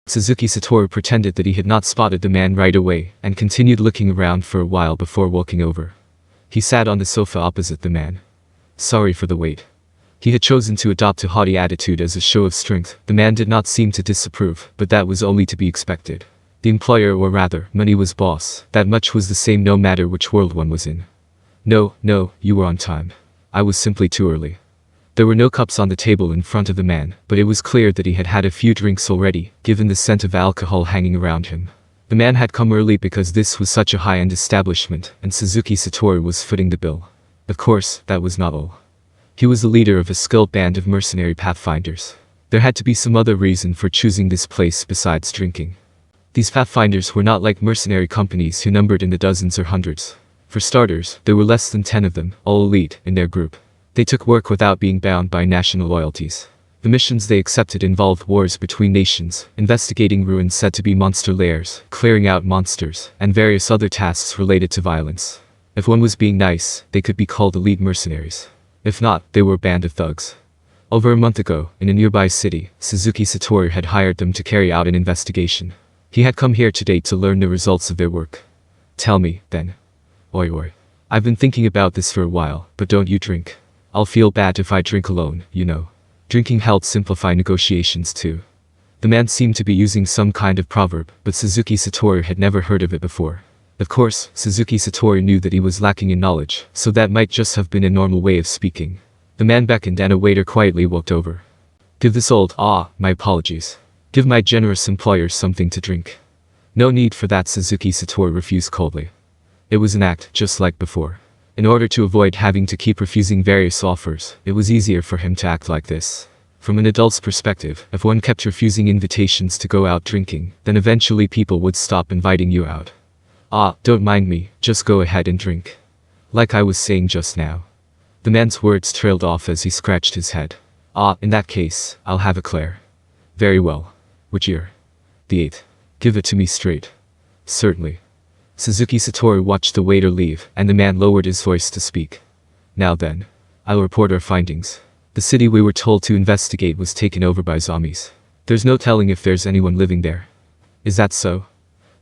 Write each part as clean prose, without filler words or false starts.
Suzuki Satoru pretended that he had not spotted the man right away, and continued looking around for a while before walking over. He sat on the sofa opposite the man. Sorry for the wait. He had chosen to adopt a haughty attitude as a show of strength. The man did not seem to disapprove, but that was only to be expected. The employer, or rather, money was boss. That much was the same no matter which world one was in. No, you were on time. I was simply too early. There were no cups on the table in front of the man, but it was clear that he had had a few drinks already, given the scent of alcohol hanging around him. The man had come early because this was such a high-end establishment, and Suzuki Satoru was footing the bill. Of course, that was not all. He was the leader of a skilled band of mercenary pathfinders. There had to be some other reason for choosing this place besides drinking. These pathfinders were not like mercenary companies who numbered in the dozens or hundreds. For starters, there were less than 10 of them, all elite, in their group. They took work without being bound by national loyalties. The missions they accepted involved wars between nations, investigating ruins said to be monster lairs, clearing out monsters, and various other tasks related to violence. If one was being nice, they could be called elite mercenaries. If not, they were a band of thugs. Over a month ago, in a nearby city, Suzuki Satoru had hired them to carry out an investigation. He had come here today to learn the results of their work. Tell me, then. Oi. I've been thinking about this for a while, but don't you drink. I'll feel bad if I drink alone, you know. Drinking helped simplify negotiations too. The man seemed to be using some kind of proverb, but Suzuki Satoru had never heard of it before. Of course, Suzuki Satoru knew that he was lacking in knowledge, so that might just have been a normal way of speaking. The man beckoned and a waiter quietly walked over. Give this old, my apologies. Give my generous employer something to drink. No need for that, Suzuki Satoru refused coldly. It was an act, just like before. In order to avoid having to keep refusing various offers, it was easier for him to act like this. From an adult's perspective, if one kept refusing invitations to go out drinking, then eventually people would stop inviting you out. Don't mind me, just go ahead and drink. Like I was saying just now. The man's words trailed off as he scratched his head. In that case, I'll have a Claire. Very well. Which year? The 8th. Give it to me straight. Certainly. Suzuki Satoru watched the waiter leave, and the man lowered his voice to speak. Now then. I'll report our findings. The city we were told to investigate was taken over by zombies. There's no telling if there's anyone living there. Is that so?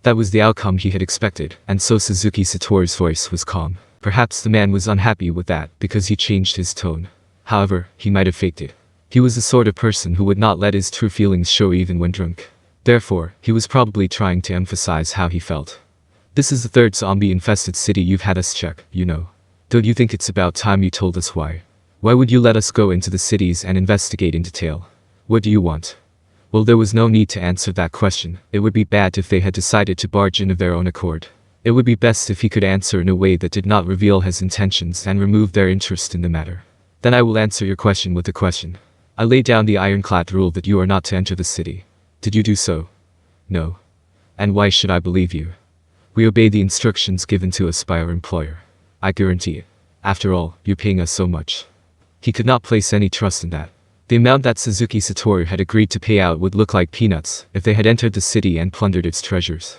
That was the outcome he had expected, and so Suzuki Satoru's voice was calm. Perhaps the man was unhappy with that, because he changed his tone. However, he might have faked it. He was the sort of person who would not let his true feelings show even when drunk. Therefore, he was probably trying to emphasize how he felt. This is the 3rd zombie-infested city you've had us check, you know. Don't you think it's about time you told us why? Why would you let us go into the cities and investigate in detail? What do you want? Well, there was no need to answer that question. It would be bad if they had decided to barge in of their own accord. It would be best if he could answer in a way that did not reveal his intentions and remove their interest in the matter. Then I will answer your question with a question. I laid down the ironclad rule that you are not to enter the city. Did you do so? No. And why should I believe you? We obey the instructions given to us by our employer. I guarantee it. After all, you're paying us so much. He could not place any trust in that. The amount that Suzuki Satoru had agreed to pay out would look like peanuts if they had entered the city and plundered its treasures.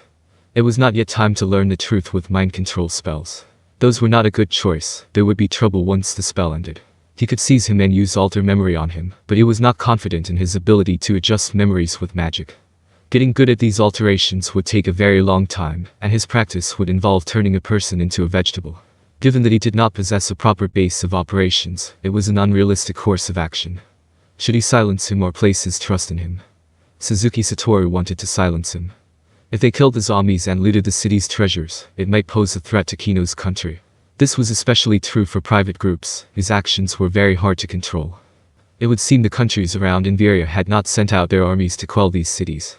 It was not yet time to learn the truth with mind control spells. Those were not a good choice. There would be trouble once the spell ended. He could seize him and use alter memory on him, but he was not confident in his ability to adjust memories with magic. Getting good at these alterations would take a very long time, and his practice would involve turning a person into a vegetable. Given that he did not possess a proper base of operations, it was an unrealistic course of action. Should he silence him or place his trust in him? Suzuki Satoru wanted to silence him. If they killed the zombies and looted the city's treasures, it might pose a threat to Kino's country. This was especially true for private groups, whose actions were very hard to control. It would seem the countries around Inveria had not sent out their armies to quell these cities.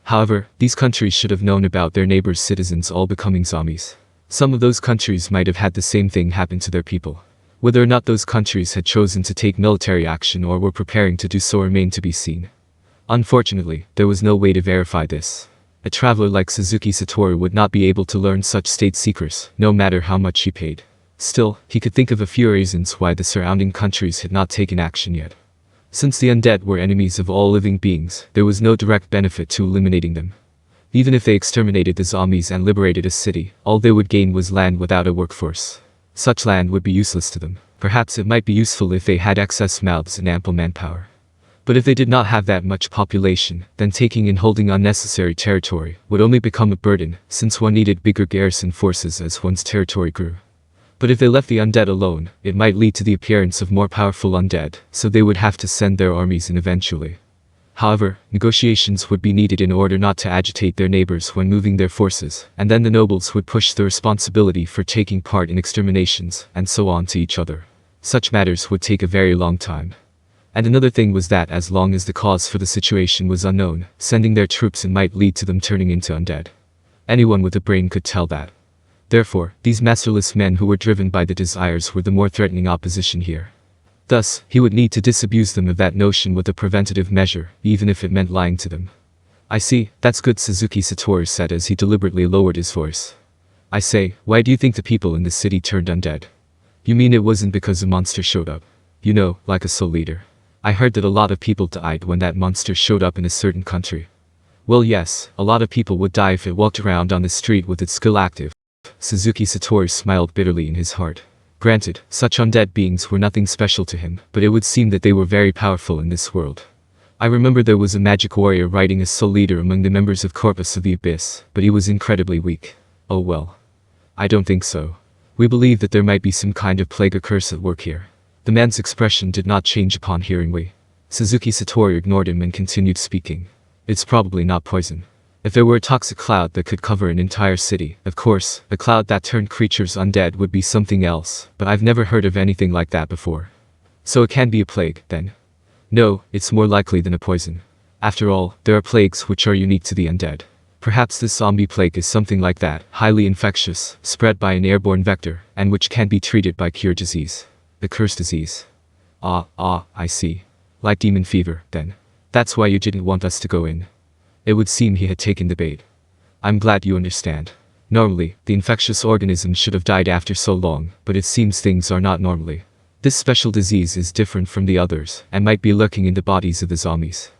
However, these countries should have known about their neighbors' citizens all becoming zombies. Some of those countries might have had the same thing happen to their people. Whether or not those countries had chosen to take military action or were preparing to do so remained to be seen. Unfortunately, there was no way to verify this. A traveler like Suzuki Satoru would not be able to learn such state secrets, no matter how much he paid. Still, he could think of a few reasons why the surrounding countries had not taken action yet. Since the undead were enemies of all living beings, there was no direct benefit to eliminating them. Even if they exterminated the zombies and liberated a city, all they would gain was land without a workforce. Such land would be useless to them. Perhaps it might be useful if they had excess mouths and ample manpower. But if they did not have that much population, then taking and holding unnecessary territory would only become a burden, since one needed bigger garrison forces as one's territory grew. But if they left the undead alone, it might lead to the appearance of more powerful undead, so they would have to send their armies in eventually. However, negotiations would be needed in order not to agitate their neighbors when moving their forces, and then the nobles would push the responsibility for taking part in exterminations, and so on to each other. Such matters would take a very long time. And another thing was that as long as the cause for the situation was unknown, sending their troops in might lead to them turning into undead. Anyone with a brain could tell that. Therefore, these masterless men who were driven by the desires were the more threatening opposition here. Thus, he would need to disabuse them of that notion with a preventative measure, even if it meant lying to them. I see, that's good, Suzuki Satoru said as he deliberately lowered his voice. I say, why do you think the people in the city turned undead? You mean it wasn't because a monster showed up? You know, like a soul eater. I heard that a lot of people died when that monster showed up in a certain country. Well yes, a lot of people would die if it walked around on the street with its skill active. Suzuki Satoru smiled bitterly in his heart. Granted, such undead beings were nothing special to him, but it would seem that they were very powerful in this world. I remember there was a magic warrior riding a soul eater among the members of Corpus of the Abyss, but he was incredibly weak. Oh well. I don't think so. We believe that there might be some kind of plague or curse at work here. The man's expression did not change upon hearing we. Suzuki Satoru ignored him and continued speaking. It's probably not poison. If there were a toxic cloud that could cover an entire city, of course, a cloud that turned creatures undead would be something else, but I've never heard of anything like that before. So it can be a plague, then? No, it's more likely than a poison. After all, there are plagues which are unique to the undead. Perhaps this zombie plague is something like that, highly infectious, spread by an airborne vector, and which can be treated by cure disease. The curse disease. I see. Like demon fever, then. That's why you didn't want us to go in. It would seem he had taken the bait. I'm glad you understand. Normally, the infectious organism should have died after so long, but it seems things are not normally. This special disease is different from the others, and might be lurking in the bodies of the zombies.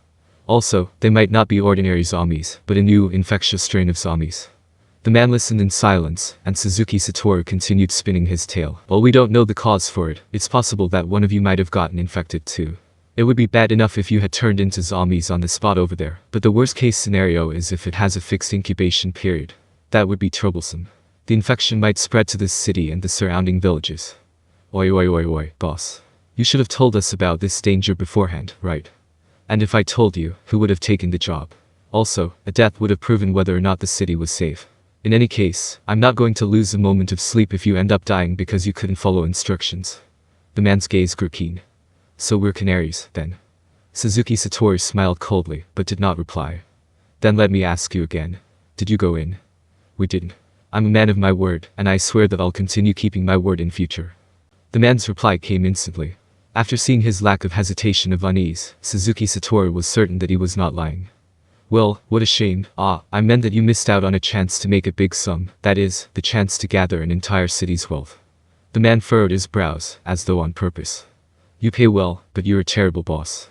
Also, they might not be ordinary zombies, but a new, infectious strain of zombies. The man listened in silence, and Suzuki Satoru continued spinning his tale. While we don't know the cause for it, it's possible that one of you might have gotten infected too. It would be bad enough if you had turned into zombies on the spot over there, but the worst case scenario is if it has a fixed incubation period. That would be troublesome. The infection might spread to this city and the surrounding villages. Oi, boss. You should have told us about this danger beforehand, right? And if I told you, who would have taken the job? Also, a death would have proven whether or not the city was safe. In any case, I'm not going to lose a moment of sleep if you end up dying because you couldn't follow instructions. The man's gaze grew keen. So we're canaries, then? Suzuki Satoru smiled coldly, but did not reply. Then let me ask you again. Did you go in? We didn't. I'm a man of my word, and I swear that I'll continue keeping my word in future. The man's reply came instantly. After seeing his lack of hesitation of unease, Suzuki Satoru was certain that he was not lying. Well, what a shame. I meant that you missed out on a chance to make a big sum, that is, the chance to gather an entire city's wealth. The man furrowed his brows, as though on purpose. You pay well, but you're a terrible boss.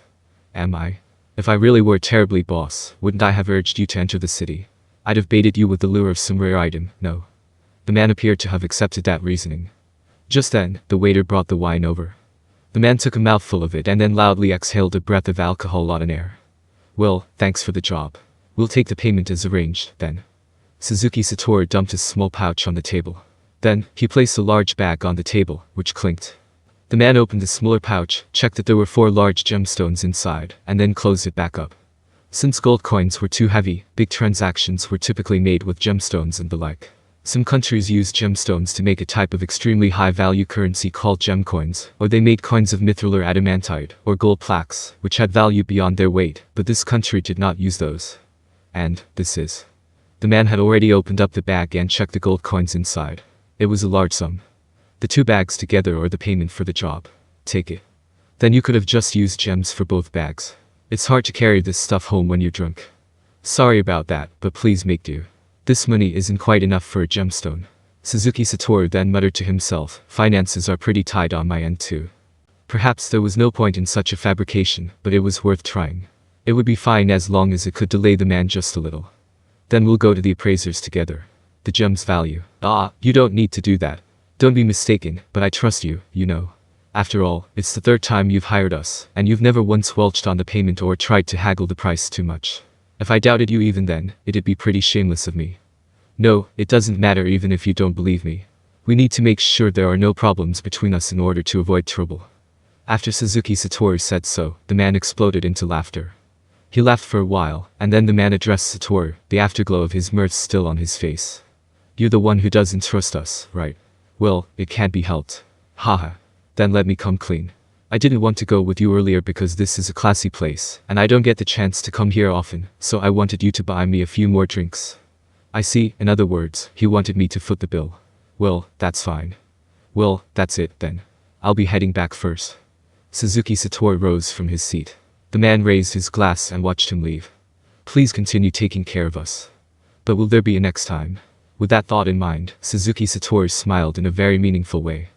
Am I? If I really were terribly boss, wouldn't I have urged you to enter the city? I'd have baited you with the lure of some rare item, no? The man appeared to have accepted that reasoning. Just then, the waiter brought the wine over. The man took a mouthful of it and then loudly exhaled a breath of alcohol on air. Well, thanks for the job. We'll take the payment as arranged, then. Suzuki Satoru dumped his small pouch on the table. Then, he placed a large bag on the table, which clinked. The man opened the smaller pouch, checked that there were 4 large gemstones inside, and then closed it back up. Since gold coins were too heavy, big transactions were typically made with gemstones and the like. Some countries used gemstones to make a type of extremely high-value currency called gem coins, or they made coins of mithril or adamantite, or gold plaques, which had value beyond their weight, but this country did not use those. And, this is. The man had already opened up the bag and checked the gold coins inside. It was a large sum. The 2 bags together are the payment for the job. Take it. Then you could have just used gems for both bags. It's hard to carry this stuff home when you're drunk. Sorry about that, but please make do. This money isn't quite enough for a gemstone. Suzuki Satoru then muttered to himself, finances are pretty tight on my end too. Perhaps there was no point in such a fabrication, but it was worth trying. It would be fine as long as it could delay the man just a little. Then we'll go to the appraisers together. The gem's value. You don't need to do that. Don't be mistaken, but I trust you, you know. After all, it's the third time you've hired us, and you've never once welched on the payment or tried to haggle the price too much. If I doubted you even then, it'd be pretty shameless of me. No, it doesn't matter even if you don't believe me. We need to make sure there are no problems between us in order to avoid trouble. After Suzuki Satoru said so, the man exploded into laughter. He laughed for a while, and then the man addressed Satoru, the afterglow of his mirth still on his face. You're the one who doesn't trust us, right? Well, it can't be helped. Haha. Then let me come clean. I didn't want to go with you earlier because this is a classy place, and I don't get the chance to come here often, so I wanted you to buy me a few more drinks. I see, in other words, he wanted me to foot the bill. Well, that's fine. Well, that's it, then. I'll be heading back first. Suzuki Satoru rose from his seat. The man raised his glass and watched him leave. Please continue taking care of us. But will there be a next time? With that thought in mind, Suzuki Satoru smiled in a very meaningful way.